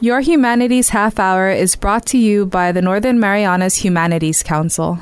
Your Humanities Half Hour is brought to you by the Northern Marianas Humanities Council.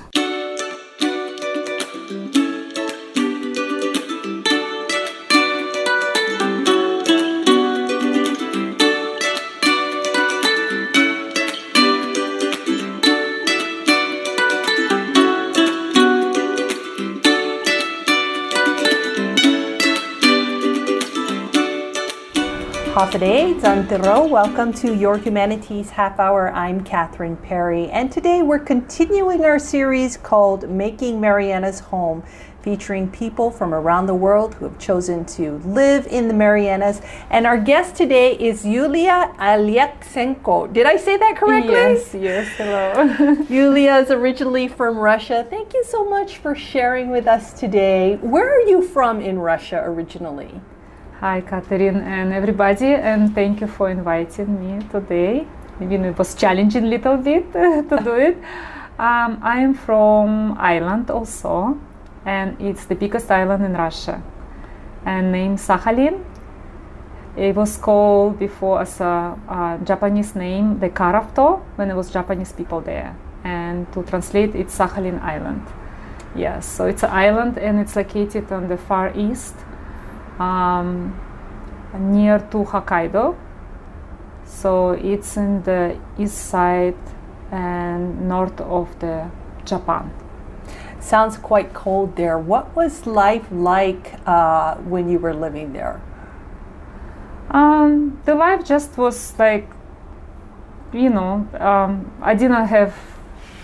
Hafide, Zantiro. Welcome to Your Humanities Half Hour. I'm Catherine Perry, and today we're continuing our series called Making Marianas Home, featuring people from around the world who have chosen to live in the Marianas. And our guest today is Yulia Aleksenko. Did I say that correctly? Yes, hello. Yulia is originally from Russia. Thank you so much for sharing with us today. Where are you from in Russia originally? Hi, Catherine and everybody, and thank you for inviting me today. Even it was challenging a little bit to do it. I am from Ireland also, and it's the biggest island in Russia, and named Sakhalin. It was called before as a Japanese name, the Karavto, when there was Japanese people there, and to translate, it's Sakhalin Island. Yes, so it's an island, and it's located on the far east. Near to Hokkaido, so it's in the east side and north of the Japan. Sounds quite cold there. What was life like when you were living there? The life just was like, I didn't have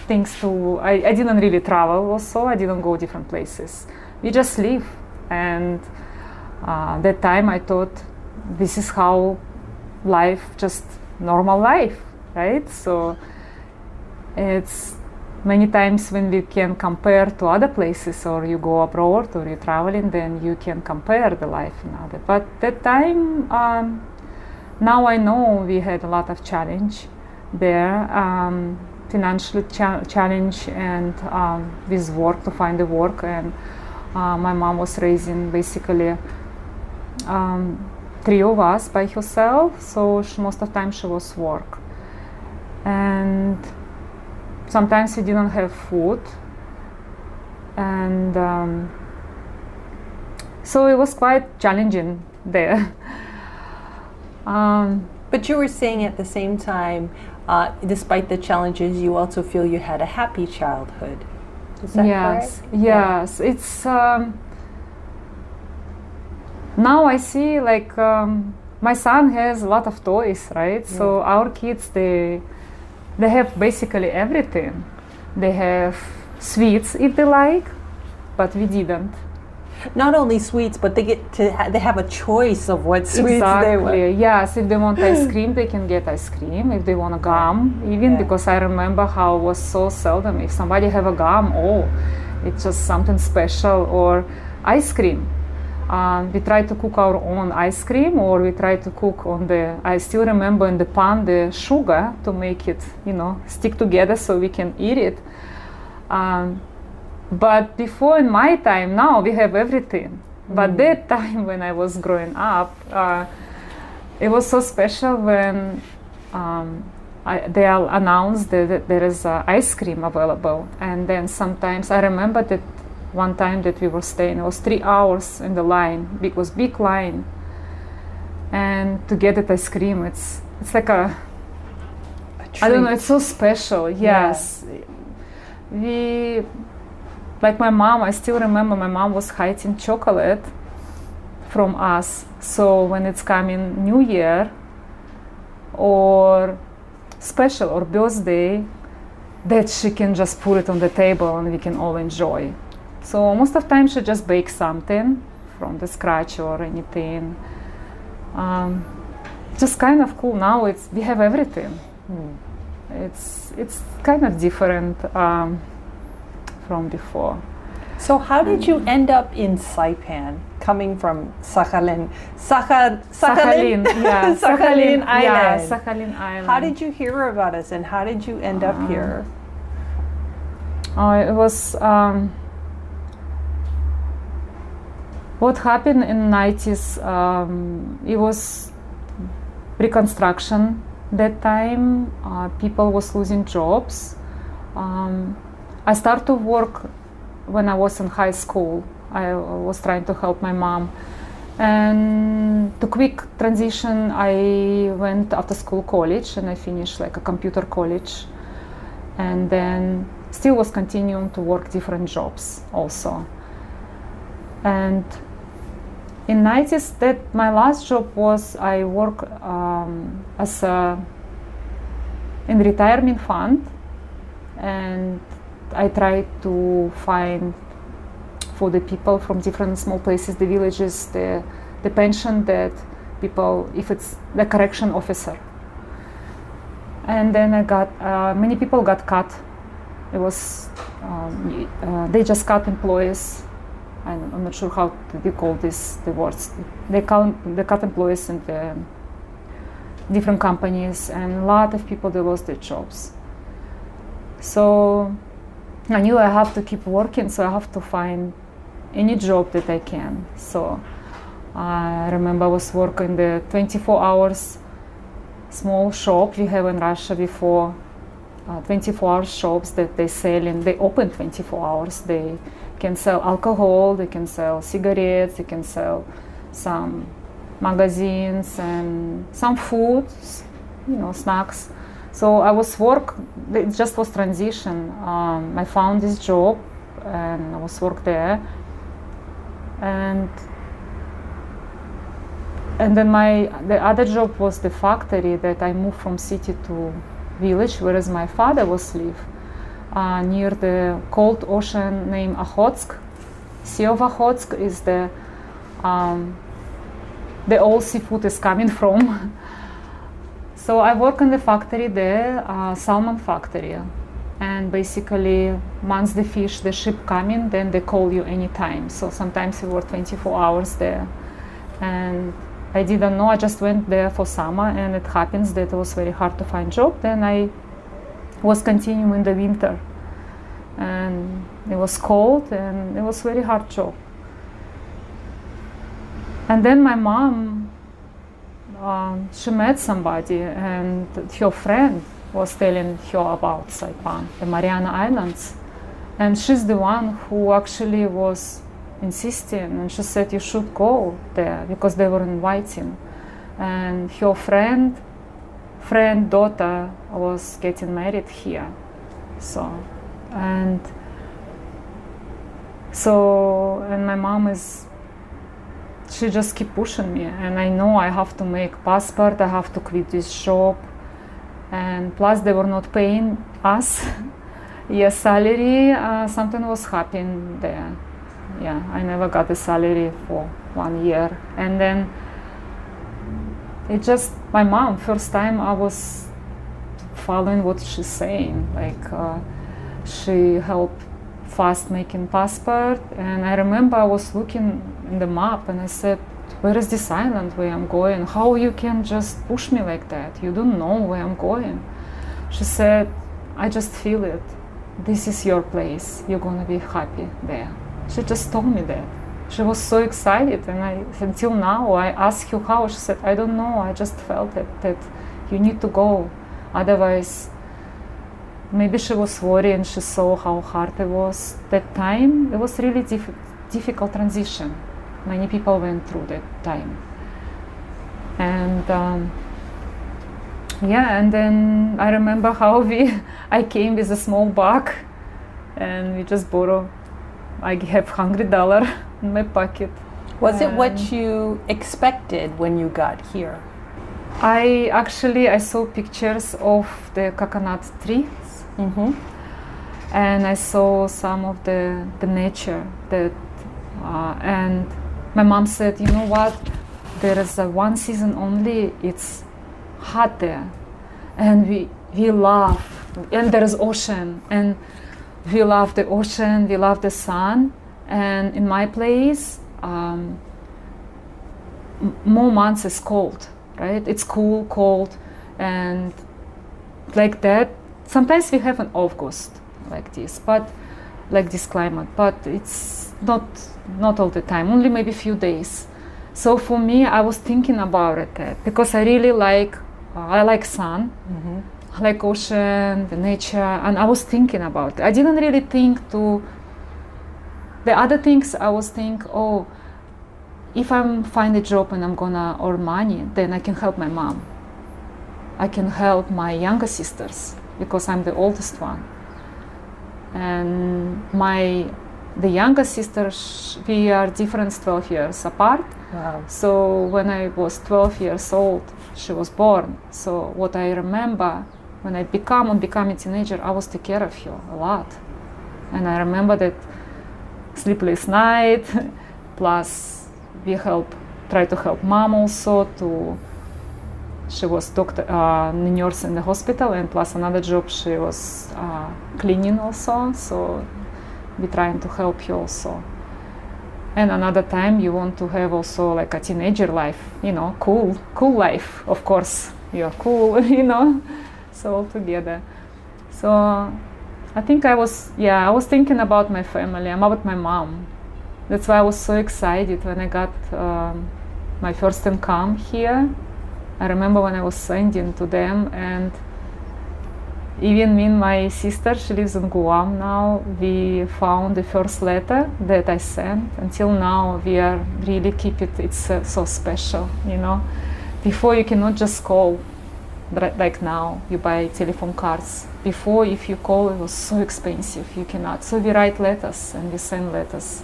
things to, I didn't really travel also, I didn't go different places. We just live, and that time I thought this is how life, just normal life, right? So it's many times when we can compare to other places, or you go abroad or you're traveling, then you can compare the life in other. But that time, now I know we had a lot of challenge there, financial challenge, and with work, to find the work. And my mom was raising basically 3 of us by herself, so most of the time she was work, and sometimes we didn't have food, and so it was quite challenging there. But you were saying at the same time, despite the challenges, you also feel you had a happy childhood. Is that correct? Yes, it's now I see, like, my son has a lot of toys, right? Yeah. So our kids, they have basically everything. They have sweets if they like, but we didn't. Not only sweets, but they get to they have a choice of what sweets they want. Yes, if they want ice cream, they can get ice cream. If they want a gum, even, because I remember how it was so seldom. If somebody have a gum, it's just something special. Or ice cream. We try to cook our own ice cream, or we try to cook on I still remember in the pan the sugar to make it, stick together so we can eat it. But before, in my time, now we have everything. But that time when I was growing up, it was so special when they announced that there is ice cream available. And then sometimes I remember that one time that we were staying, it was 3 hours in the line. It was big line, and to get that ice cream, it's like a I don't know, it's so special. Yes, we, like my mom, I still remember my mom was hiding chocolate from us. So when it's coming New Year or special or birthday, that she can just put it on the table and we can all enjoy. So most of the time she just bakes something from the scratch or anything. Just kind of cool. Now we have everything. It's kind of different from before. So how did you end up in Saipan, coming from Sakhalin? Sakhalin Island. Yeah, Sakhalin Island. How did you hear about us, and how did you end up here? It was what happened in 90s. It was reconstruction that time people was losing jobs. I started to work when I was in high school. I was trying to help my mom. And to quick transition, I went after school college and I finished like a computer college. And then still was continuing to work different jobs also. And in 90s, that my last job was I work as in retirement fund, and I tried to find for the people from different small places, the villages, the pension that people, if it's the correction officer. And then I got, many people got cut. It was, they just cut employees. I'm not sure how you call this, the words. They cut employees in the different companies, and a lot of people, they lost their jobs. So I knew I have to keep working, so I have to find any job that I can. So I remember I was working the 24 hours small shop we have in Russia before, 24-hour shops that they sell, and they open 24 hours. They can sell alcohol, they can sell cigarettes, they can sell some magazines and some food, snacks. So I was it just was transition. I found this job and I was work there. And then the other job was the factory that I moved from city to village, whereas my father was live near the cold ocean named Okhotsk. Sea of Okhotsk is the all seafood is coming from. So I work in the factory there, salmon factory. And basically, once the ship coming, then they call you anytime. So sometimes we work 24 hours there. And I didn't know, I just went there for summer, and it happens that it was very hard to find job. Then I was continuing in the winter. And it was cold, and it was very hard job. And then my mom, she met somebody, and her friend was telling her about Saipan, the Mariana Islands. And she's the one who actually was insisting, and she said you should go there because they were inviting. And her friend daughter was getting married here. And my mom she just keep pushing me, and I know I have to make passport, I have to quit this job. And plus they were not paying us salary. Something was happening there. Yeah, I never got the salary for 1 year. And then my mom, first time I was following what she's saying. Like she helped fast making passport. And I remember I was looking in the map and I said, where is this island where I'm going? How you can just push me like that? You don't know where I'm going. She said, I just feel it. This is your place. You're gonna be happy there. She just told me that. She was so excited, and until now I asked her how. She said, I don't know, I just felt it, that you need to go. Otherwise, maybe she was worried and she saw how hard it was. That time, it was really difficult transition. Many people went through that time. And and then I remember how I came with a small bag, and we just borrowed. I have $100 in my pocket. Was it what you expected when you got here? I saw pictures of the coconut trees, and I saw some of the nature and my mom said, you know what, there is one season only, it's hot there, and we love, and there is ocean, and we love the ocean, we love the sun. And in my place, more months is cold, right? It's cold, and like that. Sometimes we have an August like this, but like this climate, but it's not all the time, only maybe a few days. So for me, I was thinking about it because I really like I like sun, I like ocean, the nature, and I was thinking about it. I didn't really think to the other things. I was thinking, oh, if I find a job and I'm gonna earn money, then I can help my mom. I can help my younger sisters because I'm the oldest one. And the younger sisters, we are different 12 years apart. Wow. So when I was 12 years old, she was born. So what I remember when I became a teenager, I was take care of her a lot. And I remember that sleepless night, plus we try to help mom also she was nurse in the hospital, and plus another job she was cleaning also, so we trying to help her also. And another time you want to have also like a teenager life, cool life, of course, you're cool, so all together. So I think I was thinking about my family, about my mom. That's why I was so excited when I got my first income here. I remember when I was sending to them, and even me and my sister, she lives in Guam now, we found the first letter that I sent. Until now, we are really keep it, it's so special, Before you cannot just call, like now, you buy telephone cards. Before, if you call, it was so expensive, you cannot. So we write letters and we send letters.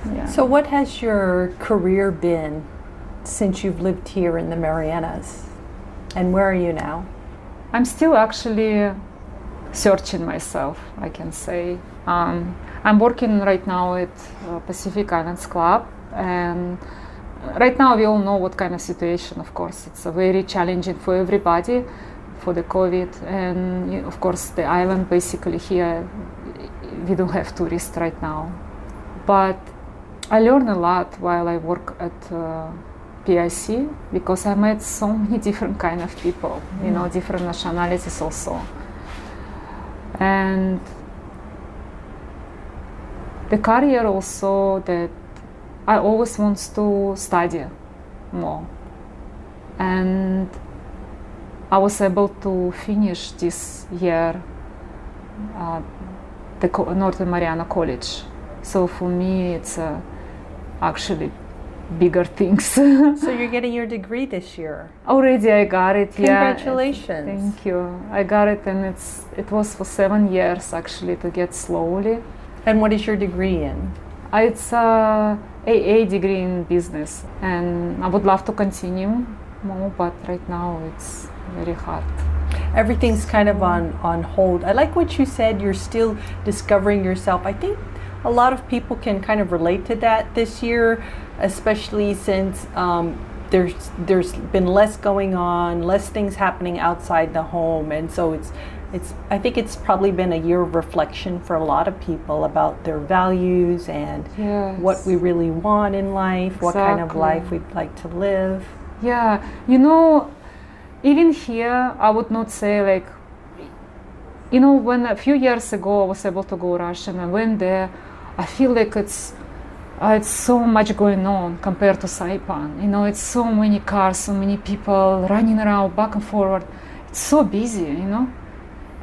Yeah. So what has your career been since you've lived here in the Marianas? And where are you now? I'm still actually searching myself, I can say. I'm working right now at Pacific Islands Club, and right now we all know what kind of situation, of course. It's very challenging for everybody, for the COVID, and of course the island basically here, we don't have tourists right now. But I learned a lot while I work at PIC, because I met so many different kind of people, different nationalities also. And the career also that I always want to study more. And I was able to finish this year the Northern Mariana College. So for me, it's actually bigger things. So you're getting your degree this year. Already I got it. Congratulations. Yeah. Thank you. I got it, and it was for 7 years actually to get slowly. And what is your degree in? It's a AA degree in business, and I would love to continue more, but right now it's very hard. Everything's kind of on hold. I like what you said, you're still discovering yourself. I think a lot of people can kind of relate to that this year, especially since there's been less going on, less things happening outside the home, and so I think it's probably been a year of reflection for a lot of people about their values and what we really want in life, what kind of life we'd like to live. Yeah, even here, I would not say like, when a few years ago I was able to go Russia and I went there, I feel like it's so much going on compared to Saipan. It's so many cars, so many people running around back and forward. It's so busy,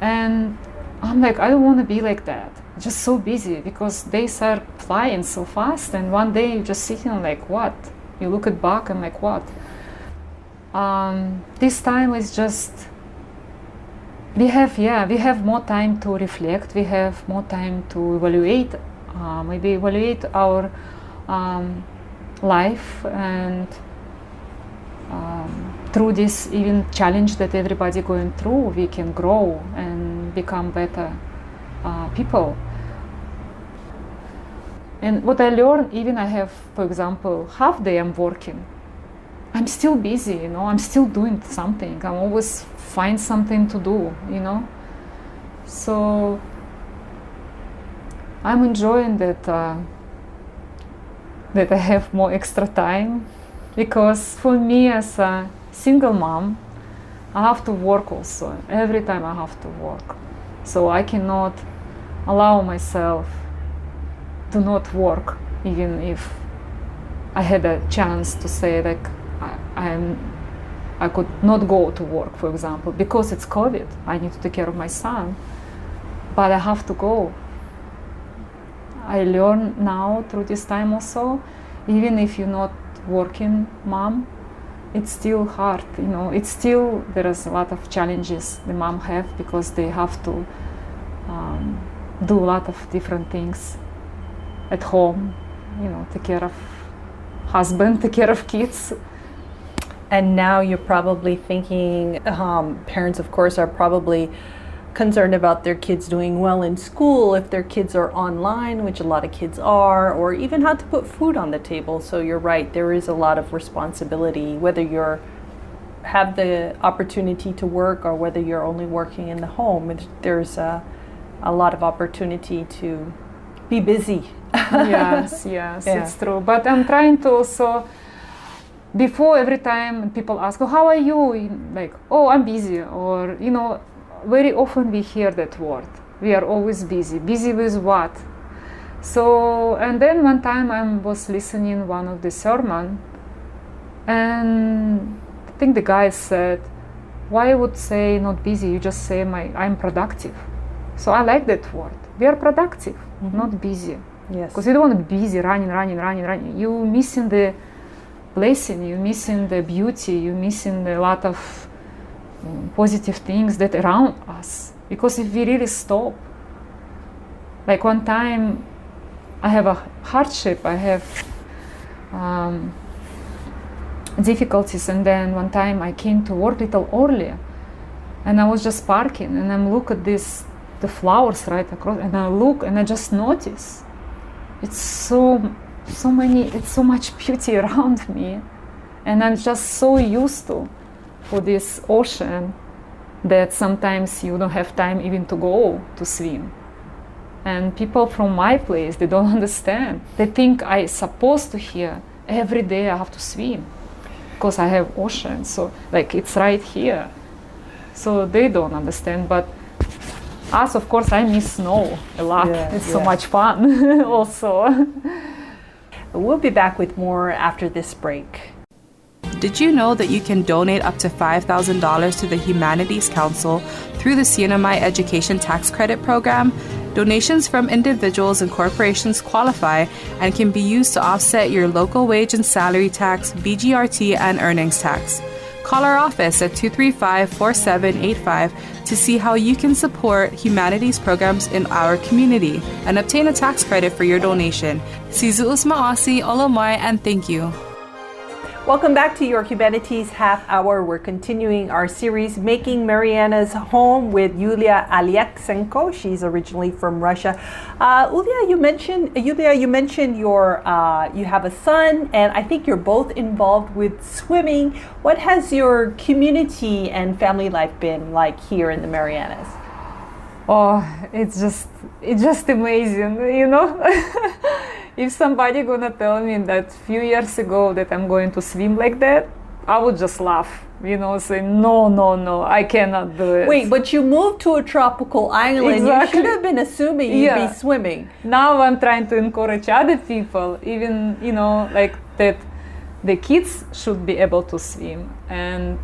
And I'm like, I don't want to be like that. Just so busy, because days are flying so fast, and one day you're just sitting like, what? You look at back and like, what? This time is just, we have more time to reflect. We have more time to evaluate, maybe evaluate our life, and through this even challenge that everybody going through, we can grow and become better people. And what I learned, even I have, for example, half day I'm working. I'm still busy, I'm still doing something. I'm always find something to do, So I'm enjoying that I have more extra time, because for me as a single mom, I have to work also. Every time I have to work. So I cannot allow myself to not work, even if I had a chance to say like I could not go to work, for example, because it's COVID. I need to take care of my son, but I have to go. I learn now through this time also, even if you're not working mom, it's still hard, it's still, there is a lot of challenges the mom have because they have to do a lot of different things at home, take care of husband, take care of kids. And now you're probably thinking, parents, of course, are probably concerned about their kids doing well in school, if their kids are online, which a lot of kids are, or even how to put food on the table. So you're right, there is a lot of responsibility, whether you're have the opportunity to work or whether you're only working in the home. There's a lot of opportunity to be busy. Yes, Yeah. it's true. But I'm trying to also, before every time people ask, oh, how are you? Like, oh, I'm busy. Or, very often we hear that word. We are always busy. Busy with what? So, and then one time I was listening one of the sermon, and I think the guy said, why would say not busy? You just say I'm productive. So I like that word. We are productive, not busy. Yes. Because you don't want to be busy, running. You're missing the blessing, you're missing the beauty, you're missing a lot of positive things that around us. Because if we really stop, like one time I have a hardship, I have difficulties, and then one time I came to work a little early, and I was just parking, and I'm look at the flowers right across, and I look and I just notice it's so much beauty around me, and I'm just so used to for this ocean that sometimes you don't have time even to go to swim. And people from my place, they don't understand. They think I supposed to hear every day I have to swim because I have ocean, so like it's right here. So they don't understand, but us, of course, I miss snow a lot. It's so much fun also. We'll be back with more after this break. Did you know that you can donate up to $5,000 to the Humanities Council through the CNMI Education Tax Credit Program? Donations from individuals and corporations qualify and can be used to offset your local wage and salary tax, BGRT, and earnings tax. Call our office at 235-4785 to see how you can support humanities programs in our community and obtain a tax credit for your donation. Sizuus Maasi, Olomai, and thank you. Welcome back to Your Humanities Half Hour. We're continuing our series, Making Marianas Home, with Yulia Aleksenko. She's originally from Russia. Yulia, you mentioned you have a son, and I think you're both involved with swimming. What has your community and family life been like here in the Marianas? Oh, it's just amazing, If somebody gonna tell me that few years ago that I'm going to swim like that, I would just laugh, say no, I cannot do it. Wait, but you moved to a tropical island. Exactly. You should have been assuming you'd be swimming. Now I'm trying to encourage other people, even, like that the kids should be able to swim, and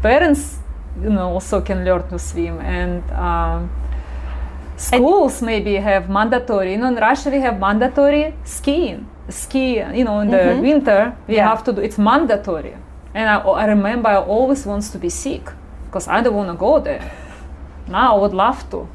parents, also can learn to swim, and schools maybe have mandatory. In Russia we have mandatory skiing. In the winter we have to do. It's mandatory. And I remember I always wants to be sick because I don't want to go there. Now I would love to,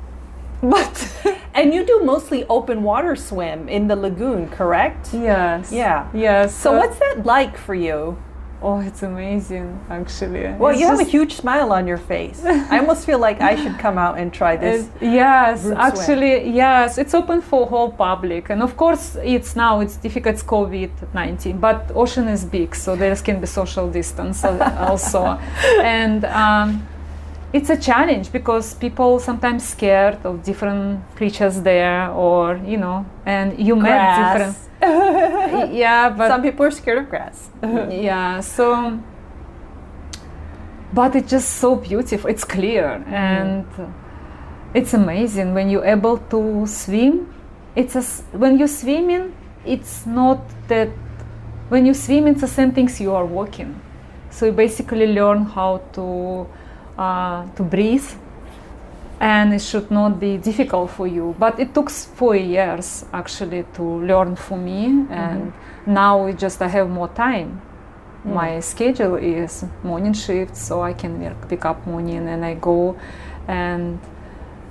but and you do mostly open water swim in the lagoon, correct? Yes. Yeah. Yes. So what's that like for you? Oh, it's amazing, actually. Well, you have a huge smile on your face. I almost feel like I should come out and try this. Yes, actually, yes. It's open for whole public. And of course, it's difficult, it's COVID-19, but ocean is big, so there can be social distance also. And it's a challenge because people sometimes scared of different creatures there, or, and you met different... Yeah, but some people are scared of grass. Yeah, so, but it's just so beautiful. It's clear, and it's amazing when you're able to swim. When you're swimming, it's not that. When you swim, it's the same things you are walking. So you basically learn how to breathe, and it should not be difficult for you. But it took 4 years actually to learn for me, and now it just I have more time. My schedule is morning shift, so I can pick up morning and I go, and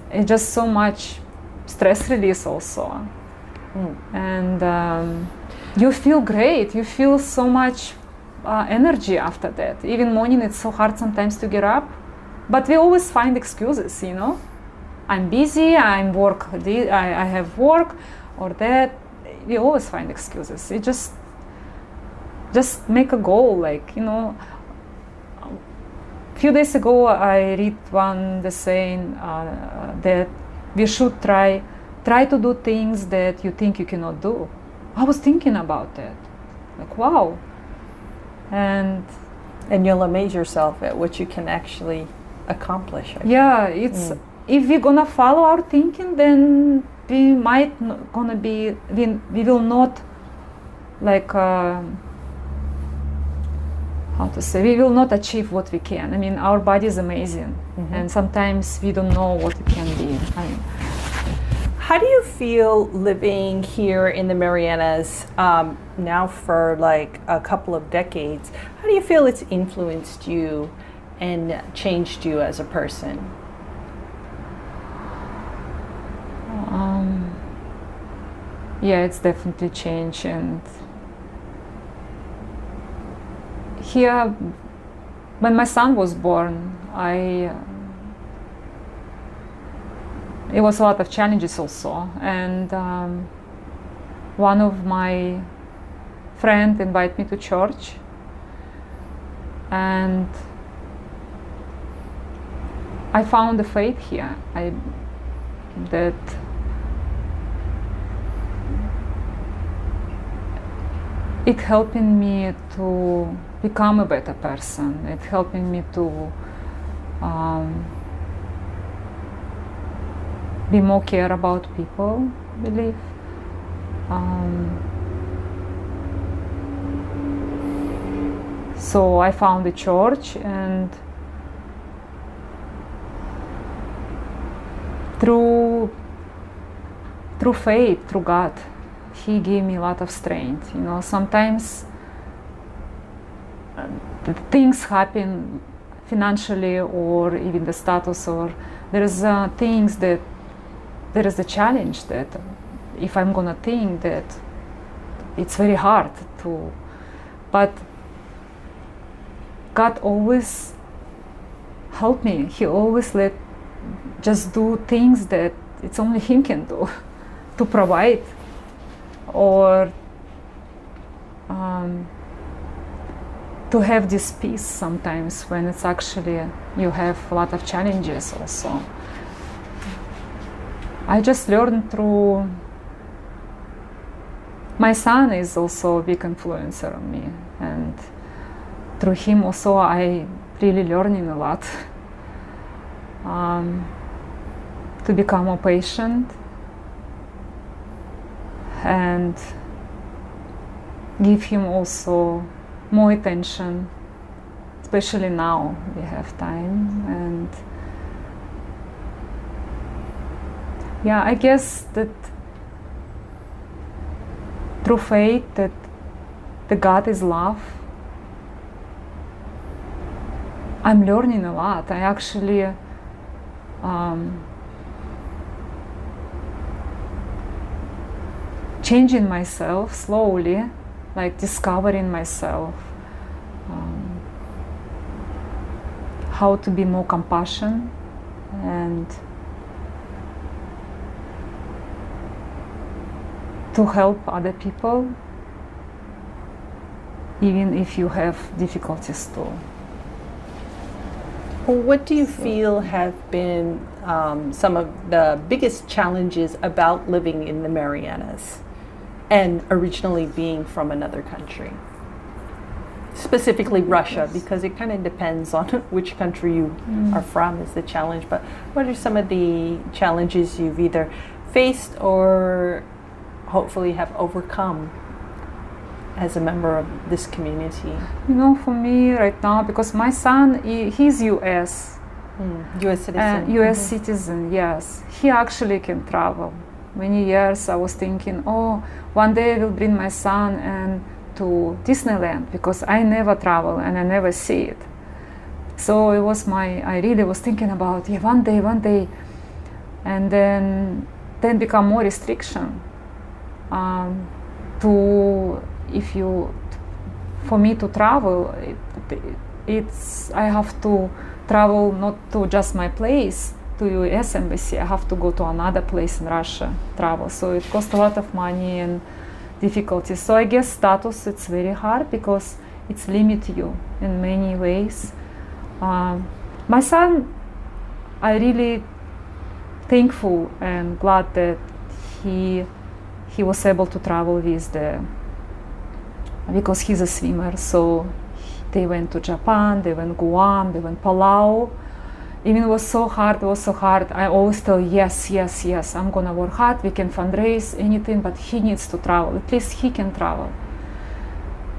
it's just so much stress release also. And you feel great, you feel so much energy after that. Even morning it's so hard sometimes to get up, but we always find excuses, you know. I'm busy, I have work or that. We always find excuses. It just make a goal, like, you know. A few days ago I read the saying that we should try to do things that you think you cannot do. I was thinking about that, like, wow. And you'll amaze yourself at what you can actually accomplish. Yeah, it's if we're gonna follow our thinking, then we might gonna be we will not, like, how to say, we will not achieve what we can. I mean, our body is amazing, and sometimes we don't know what it can be. How do you feel living here in the Marianas now for like a couple of decades? How do you feel it's influenced you and changed you as a person? Yeah, it's definitely changed. And here, when my son was born, it was a lot of challenges also. And one of my friends invited me to church, and I found the faith here. That it helping me to become a better person. It helping me to be more care about people, I believe. So I found the church, and through faith, through God, He gave me a lot of strength. You know, sometimes things happen financially, or even the status, or there's things that there is a challenge that if I'm gonna think that it's very hard to, but God always helped me. He always let just do things that it's only Him can do, to provide, or to have this peace sometimes when it's actually you have a lot of challenges also. I just learned through, my son is also a big influencer on me, and through him also I really learning a lot. To become more patient and give him also more attention, especially now we have time. And yeah, I guess that through faith that the God is love, I'm learning a lot. I actually changing myself slowly, like discovering myself, how to be more compassionate and to help other people, even if you have difficulties too. What do you feel have been some of the biggest challenges about living in the Marianas and originally being from another country? Specifically Russia, because it kind of depends on which country you are from is the challenge. But what are some of the challenges you've either faced or hopefully have overcome? as a member of this community? You know, for me right now, because my son, he's U.S. U.S. citizen. U.S. citizen, yes. He actually can travel. Many years I was thinking, oh, one day I will bring my son and to Disneyland, because I never travel and I never see it. So it was I really was thinking about, yeah, one day. And then become more restriction for me to travel, I have to travel not to just my place, to U.S. embassy. I have to go to another place in Russia, travel. So it costs a lot of money and difficulties. So I guess status, it's very hard because it's limit you in many ways. My son, I really thankful and glad that he was able to travel with because he's a swimmer. So they went to Japan, they went Guam, they went Palau. Even it was so hard. I always tell, yes, I'm gonna work hard, we can fundraise, anything, but he needs to travel. At least he can travel.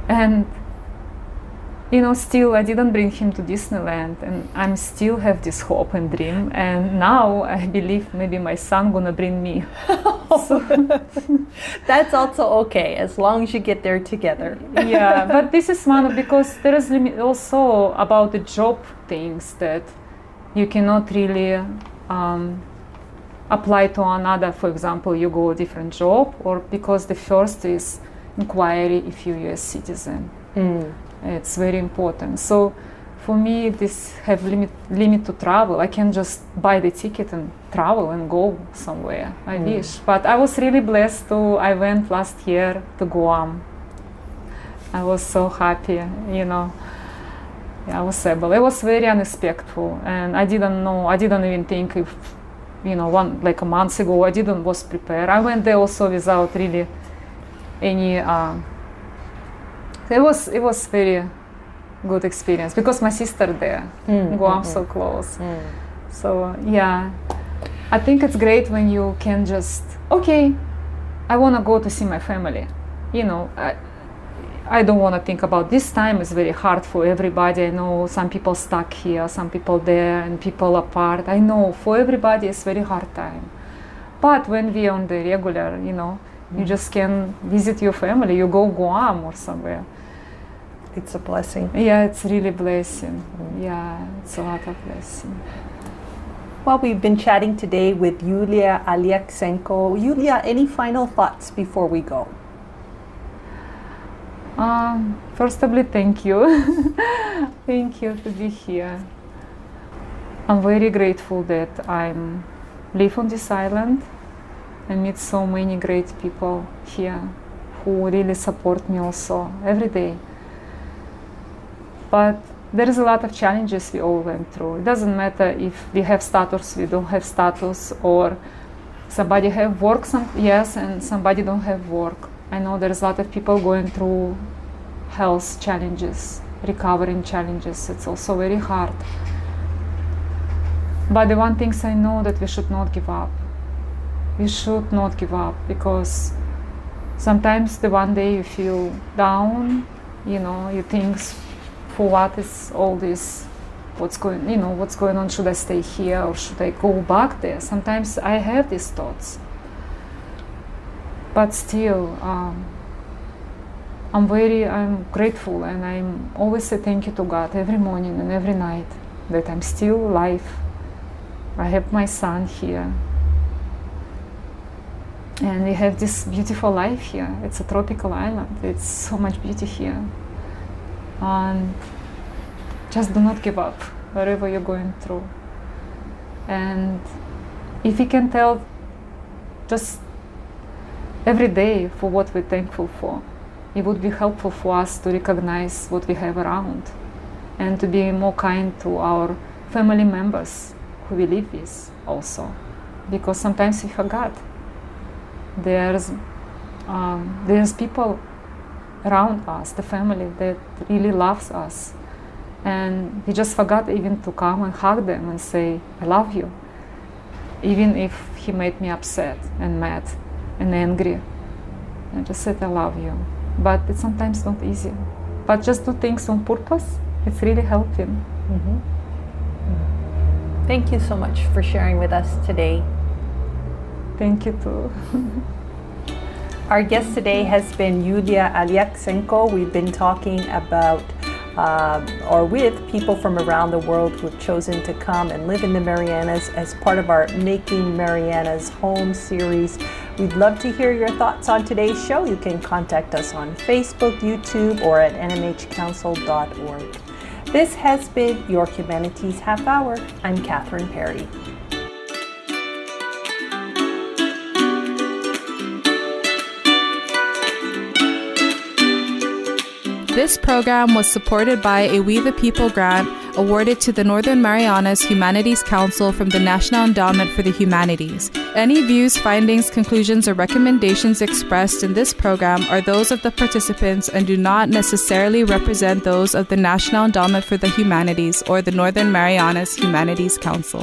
And you know, still I didn't bring him to Disneyland, and I still have this hope and dream. And now I believe maybe my son gonna bring me. That's also okay, as long as you get there together. Yeah, but this is one because there is also about the job things that you cannot really apply to another. For example, you go a different job, or because the first is inquiry if you're a US citizen. It's very important. So for me, this have limit to travel. I can just buy the ticket and travel and go somewhere. I wish, but I was really blessed I went last year to Guam. I was so happy, you know. Yeah, I was able. It was very unexpected, and I didn't know. I didn't even think if, you know, a month ago, was prepared. I went there also without really any. It was very good experience because my sister there, Guam so close. So yeah, I think it's great when you can just, okay, I want to go to see my family. You know, I don't want to think about this time. It's very hard for everybody. I know some people stuck here, some people there, and people apart. I know for everybody it's very hard time. But when we are on the regular, you know, you just can visit your family. You go Guam or somewhere. It's a blessing. Yeah, it's really a blessing. Yeah, it's a lot of blessing. Well, we've been chatting today with Yulia Aleksenko. Yulia, any final thoughts before we go? First of all, thank you. Thank you to be here. I'm very grateful that I live on this island and meet so many great people here who really support me also every day. But there is a lot of challenges we all went through. It doesn't matter if we have status, we don't have status, or somebody have work, yes, and somebody don't have work. I know there's a lot of people going through health challenges, recovering challenges. It's also very hard. But the one thing I know that we should not give up. We should not give up, because sometimes the one day you feel down, you know, you think, for what is all this? What's going on? Should I stay here or should I go back there? Sometimes I have these thoughts. But still, I'm grateful, and I'm always say thank you to God every morning and every night that I'm still alive. I have my son here. And we have this beautiful life here. It's a tropical island. It's so much beauty here. And just do not give up wherever you're going through. And if we can tell just every day for what we're thankful for, it would be helpful for us to recognize what we have around and to be more kind to our family members who we live with also. Because sometimes we forgot. There's people around us, the family that really loves us, and we just forgot even to come and hug them and say, I love you, even if he made me upset and mad and angry. I just said, I love you. but it's sometimes not easy. But just do things on purpose. It's really helping. Thank you so much for sharing with us today. Thank you too. Our guest today has been Yulia Aleksenko. We've been talking about or with people from around the world who have chosen to come and live in the Marianas as part of our Making Marianas Home series. We'd love to hear your thoughts on today's show. You can contact us on Facebook, YouTube, or at nmhcouncil.org. This has been Your Humanities Half Hour. I'm Catherine Perry. This program was supported by a We the People grant awarded to the Northern Marianas Humanities Council from the National Endowment for the Humanities. Any views, findings, conclusions, or recommendations expressed in this program are those of the participants and do not necessarily represent those of the National Endowment for the Humanities or the Northern Marianas Humanities Council.